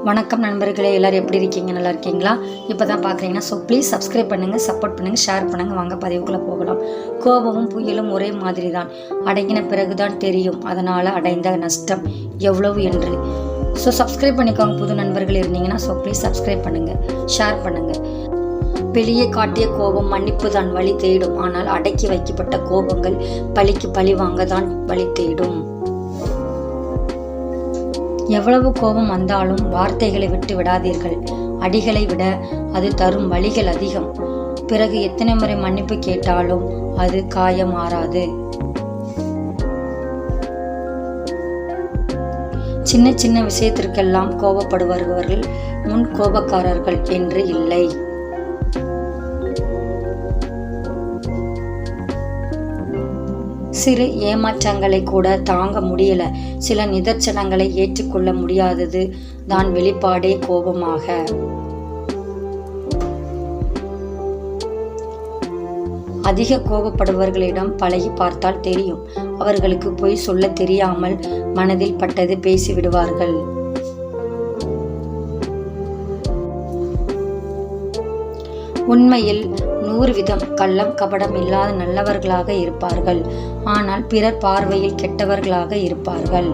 வணக்கம் நண்பர்களே, எல்லோரும் எப்படி இருக்கீங்க? நல்லா இருக்கீங்களா? இப்போ தான் பார்க்குறீங்கன்னா ப்ளீஸ் சப்ஸ்கிரைப் பண்ணுங்கள், சப்போர்ட் பண்ணுங்கள், ஷேர் பண்ணுங்கள். வாங்க பதிவுக்குள்ளே போகலாம். கோபமும் புயலும் ஒரே மாதிரி தான். அடங்கின பிறகு தான் தெரியும் அதனால் அடைந்த நஷ்டம் எவ்வளவு என்று. சப்ஸ்கிரைப் பண்ணிக்கோங்க. புது நண்பர்கள் இருந்தீங்கன்னா ப்ளீஸ் சப்ஸ்கிரைப் பண்ணுங்கள், ஷேர் பண்ணுங்கள். வெளியே காட்டிய கோபம் மன்னிப்பு தான் வழி தேடும். ஆனால் அடக்கி வைக்கப்பட்ட கோபங்கள் பழிக்கு பழி வாங்க தான் வழி தேடும். எவ்வளவு கோபம் வந்தாலும் வார்த்தைகளை விட்டு விடாதீர்கள். அடிகளை விட அது தரும் வலிகள் அதிகம். பிறகு எத்தனை முறை மன்னிப்பு கேட்டாலும் அது காயம் மாறாது. சின்ன சின்ன விஷயத்திற்கெல்லாம் கோபப்படுபவர்கள் முன் கோபக்காரர்கள் என்று இல்லை. சிறு ஏமாற்றங்களை கூட தாங்க முடியல. சில நிதர்சனங்களை ஏற்றுக்கொள்ள முடியாதது தான் வெளிப்பாடே கோபமாக. அதிக கோபப்படுபவர்களிடம் பழகி பார்த்தால் தெரியும். அவர்களுக்கு பொய் சொல்ல தெரியாமல் மனதில் பட்டது பேசிவிடுவார்கள். உண்மையில் 100 விதம் கள்ளம் கபடம் இல்லாத நல்லவர்களாக இருப்பார்கள். ஆனால் பிறர் பார்வையில் கெட்டவர்களாக இருப்பார்கள்.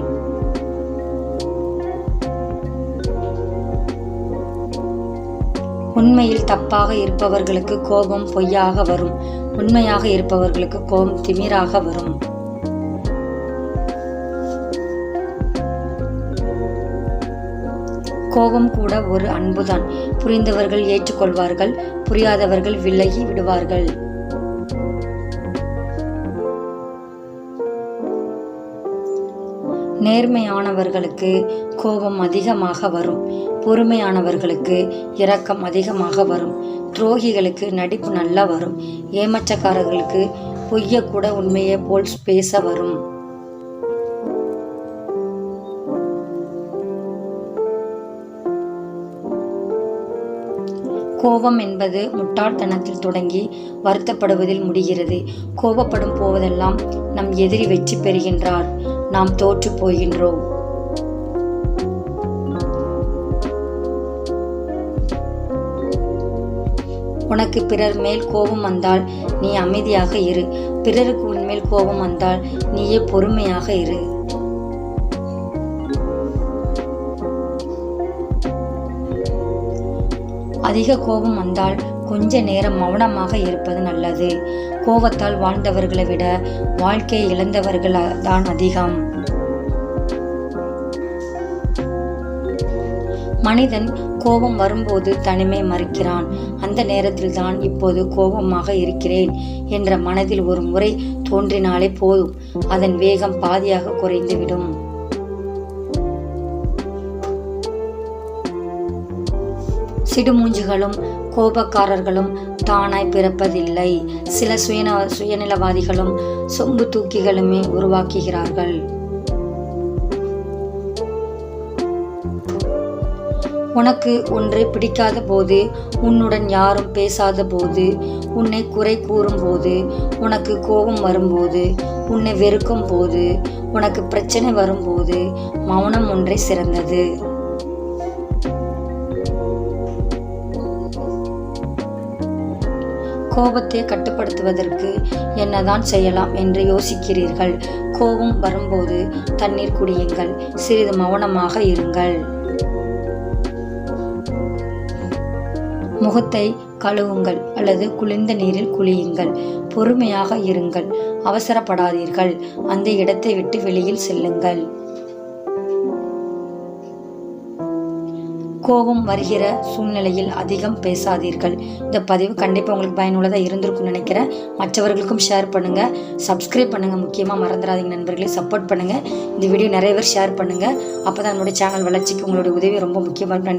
உண்மையில் தப்பாக இருப்பவர்களுக்கு கோபம் பொய்யாக வரும். உண்மையாக இருப்பவர்களுக்கு கோபம் திமிராக வரும். கோபம் கூட ஒரு அன்புதான். புரிந்தவர்கள் ஏற்றுக்கொள்வார்கள், புரியாதவர்கள் விலகி விடுவார்கள். நேர்மையானவர்களுக்கு கோபம் அதிகமாக வரும். பொறுமையானவர்களுக்கு இரக்கம் அதிகமாக வரும். துரோகிகளுக்கு நடிப்பு நல்லா வரும். ஏமாற்றக்காரர்களுக்கு பொய்ய கூட உண்மையை போல் பேச வரும். கோபம் என்பது முட்டாள்தனத்தில் தொடங்கி வருத்தப்படுவதில் முடிகிறது. கோபப்படும் போவதெல்லாம் நம் எதிரி வெற்றி பெறுகின்றார், நாம் தோற்று போகின்றோம். உனக்கு பிறர் மேல் கோபம் வந்தால் நீ அமைதியாக இரு. பிறருக்கு உன்மேல் கோபம் வந்தால் நீயே பொறுமையாக இரு. அதிக கோபம் வந்தால் கொஞ்ச நேரம் மௌனமாக இருப்பது நல்லது. கோபத்தால் வாழ்ந்தவர்களை விட வாழ்க்கையை இழந்தவர்கள் தான் அதிகம். மனிதன் கோபம் வரும்போது தனிமை மறுக்கிறான். அந்த நேரத்தில் தான் இப்போது கோபமாக இருக்கிறேன் என்ற மனதில் ஒரு முறை தோன்றினாலே போதும், அதன் வேகம் பாதியாக குறைந்துவிடும். சிடுமூஞ்சிகளும் கோபக்காரர்களும் தானாய் பிறப்பதில்லை. சில சுயநலவாதிகளும் சொம்பு தூக்கிகளுமே உருவாக்குகிறார்கள். உனக்கு ஒன்று பிடிக்காத போது, உன்னுடன் யாரும் பேசாத போது, உன்னை குறை கூறும் போது, உனக்கு கோபம் வரும்போது, உன்னை வெறுக்கும் போது, உனக்கு பிரச்சனை வரும்போது மௌனம் ஒன்றே சிறந்தது. கோபத்தை கட்டுப்படுத்துவதற்கு என்னதான் செய்யலாம் என்று யோசிக்கிறீர்கள். கோபம் வரும்போது தண்ணீர் குடியுங்கள், சிறிது மௌனமாக இருங்கள். முகத்தை கழுவுங்கள் அல்லது குளிர்ந்த நீரில் குளியுங்கள். பொறுமையாக இருங்கள், அவசரப்படாதீர்கள். அந்த இடத்தை விட்டு வெளியில் செல்லுங்கள். கோபம் வருகிற சூழ்நிலையில் அதிகம் பேசாதீர்கள். இந்த பதிவு கண்டிப்பாக உங்களுக்கு பயனுள்ளதாக இருந்திருக்கும்னு நினைக்கிறேன். மற்றவர்களுக்கும் ஷேர் பண்ணுங்கள், சப்ஸ்கிரைப் பண்ணுங்கள். முக்கியமாக மறந்துடாதீங்க நண்பர்களே, சப்போர்ட் பண்ணுங்கள். இந்த வீடியோ நிறைய பேர் ஷேர் பண்ணுங்கள். அப்போ தான் நம்மளுடைய சேனல் வளர்ச்சிக்கு உங்களுடைய உதவி ரொம்ப முக்கியமாக இருக்கும்.